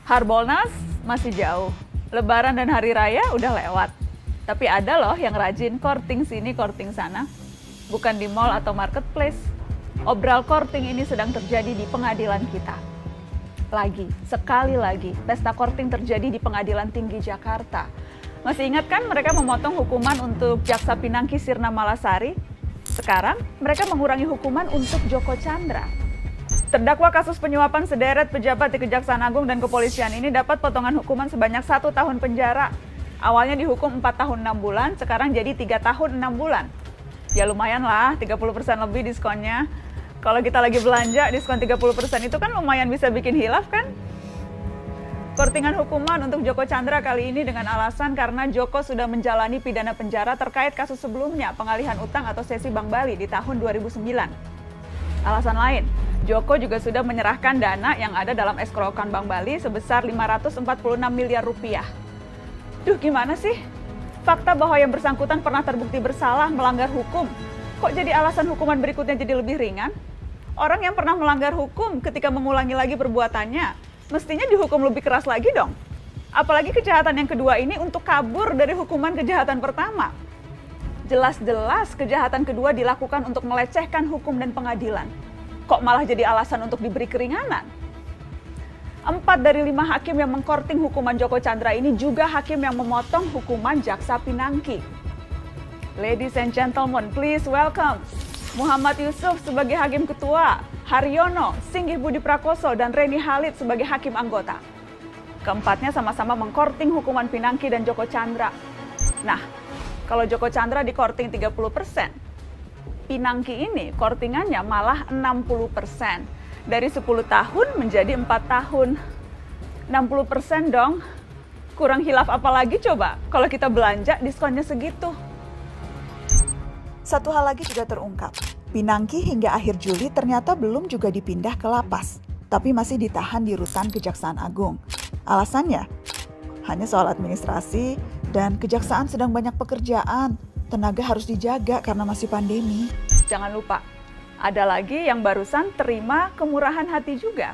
Harbolnas masih jauh, Lebaran dan Hari Raya udah lewat. Tapi ada loh yang rajin courting sini, courting sana. Bukan di mall atau marketplace. Obral courting ini sedang terjadi di pengadilan kita. Sekali lagi, pesta courting terjadi di Pengadilan Tinggi Jakarta. Masih ingat kan mereka memotong hukuman untuk Jaksa Pinangki Sirna Malasari? Sekarang mereka mengurangi hukuman untuk Joko Chandra. Terdakwa kasus penyuapan sederet pejabat di Kejaksaan Agung dan Kepolisian ini dapat potongan hukuman sebanyak 1 tahun penjara. Awalnya dihukum 4 tahun 6 bulan, sekarang jadi 3 tahun 6 bulan. Ya lumayan lah, 30% lebih diskonnya. Kalau kita lagi belanja, diskon 30% itu kan lumayan bisa bikin hilaf kan? Courtingan hukuman untuk Joko Chandra kali ini dengan alasan karena Joko sudah menjalani pidana penjara terkait kasus sebelumnya, pengalihan utang atau sesi Bank Bali di tahun 2009. Alasan lain, Joko juga sudah menyerahkan dana yang ada dalam escrow account Bank Bali sebesar 546 miliar rupiah. Duh, gimana sih? Fakta bahwa yang bersangkutan pernah terbukti bersalah melanggar hukum, kok jadi alasan hukuman berikutnya jadi lebih ringan? Orang yang pernah melanggar hukum ketika mengulangi lagi perbuatannya, mestinya dihukum lebih keras lagi dong. Apalagi kejahatan yang kedua ini untuk kabur dari hukuman kejahatan pertama. Jelas-jelas kejahatan kedua dilakukan untuk melecehkan hukum dan pengadilan. Kok malah jadi alasan untuk diberi keringanan? 4 dari 5 hakim yang mengkorting hukuman Joko Chandra ini juga hakim yang memotong hukuman Jaksa Pinangki. Ladies and gentlemen, please welcome Muhammad Yusuf sebagai Hakim Ketua, Haryono, Singgih Budi Prakoso, dan Reni Halid sebagai Hakim Anggota. Keempatnya sama-sama mengkorting hukuman Pinangki dan Joko Chandra. Nah, kalau Joko Chandra dikorting 30%, Pinangki ini kortingannya malah 60%. Dari 10 tahun menjadi 4 tahun. 60% dong. Kurang hilaf apa lagi coba kalau kita belanja diskonnya segitu. Satu hal lagi juga terungkap. Pinangki hingga akhir Juli ternyata belum juga dipindah ke lapas, tapi masih ditahan di rutan Kejaksaan Agung. Alasannya, hanya soal administrasi dan kejaksaan sedang banyak pekerjaan. Tenaga harus dijaga karena masih pandemi. Jangan lupa, ada lagi yang barusan terima kemurahan hati juga.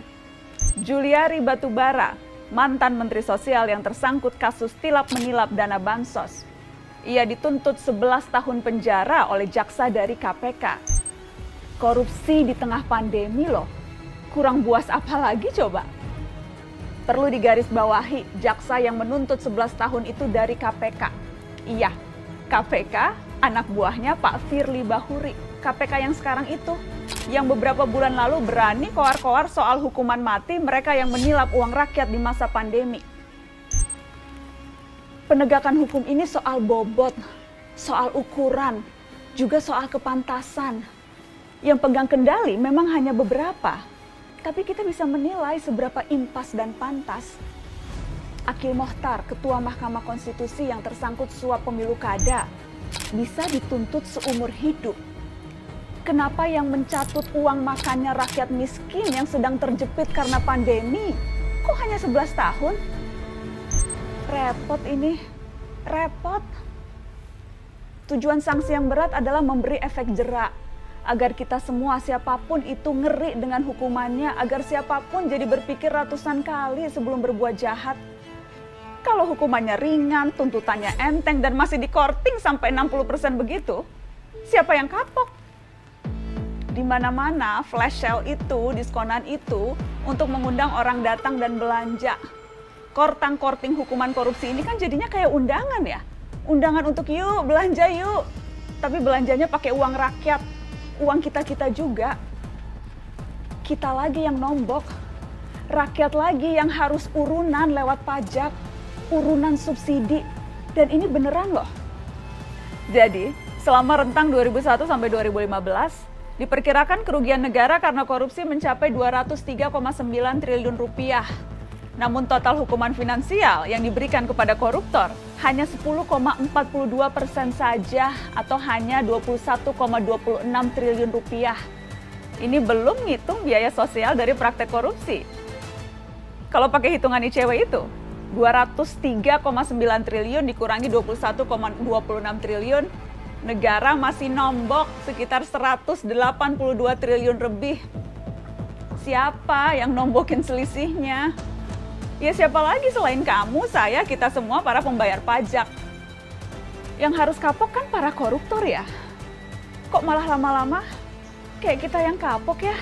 Juliari Batubara, mantan Menteri Sosial yang tersangkut kasus tilap menilap dana bansos. Ia dituntut 11 tahun penjara oleh jaksa dari KPK. Korupsi di tengah pandemi loh. Kurang buas apa lagi coba? Perlu digarisbawahi, jaksa yang menuntut 11 tahun itu dari KPK. Iya, KPK anak buahnya Pak Firly Bahuri. KPK yang sekarang itu, yang beberapa bulan lalu berani koar-koar soal hukuman mati mereka yang menilap uang rakyat di masa pandemi. Penegakan hukum ini soal bobot, soal ukuran, juga soal kepantasan. Yang pegang kendali memang hanya beberapa, tapi kita bisa menilai seberapa impas dan pantas. Akil Mohtar, Ketua Mahkamah Konstitusi yang tersangkut suap pemilu kada, bisa dituntut seumur hidup. Kenapa yang mencatut uang makannya rakyat miskin yang sedang terjepit karena pandemi, kok hanya 11 tahun? Repot ini, repot. Tujuan sanksi yang berat adalah memberi efek jerak, agar kita semua siapapun itu ngeri dengan hukumannya, agar siapapun jadi berpikir ratusan kali sebelum berbuat jahat. Kalau hukumannya ringan, tuntutannya enteng, dan masih dikorting sampai 60% begitu, siapa yang kapok? Di mana-mana flash sale itu, diskonan itu, untuk mengundang orang datang dan belanja. Korting hukuman korupsi ini kan jadinya kayak undangan ya. Undangan untuk yuk, belanja yuk. Tapi belanjanya pakai uang rakyat, uang kita-kita juga. Kita lagi yang nombok. Rakyat lagi yang harus urunan lewat pajak, urunan subsidi. Dan ini beneran loh. Jadi, selama rentang 2001 sampai 2015, diperkirakan kerugian negara karena korupsi mencapai 203,9 triliun rupiah. Namun total hukuman finansial yang diberikan kepada koruptor hanya 10,42% saja atau hanya 21,26 triliun rupiah. Ini belum ngitung biaya sosial dari praktek korupsi. Kalau pakai hitungan ICW itu, 203,9 triliun dikurangi 21,26 triliun, negara masih nombok sekitar 182 triliun lebih. Siapa yang nombokin selisihnya? Ya siapa lagi selain kamu, saya, kita semua para pembayar pajak. Yang harus kapok kan para koruptor ya. Kok malah lama-lama kayak kita yang kapok ya?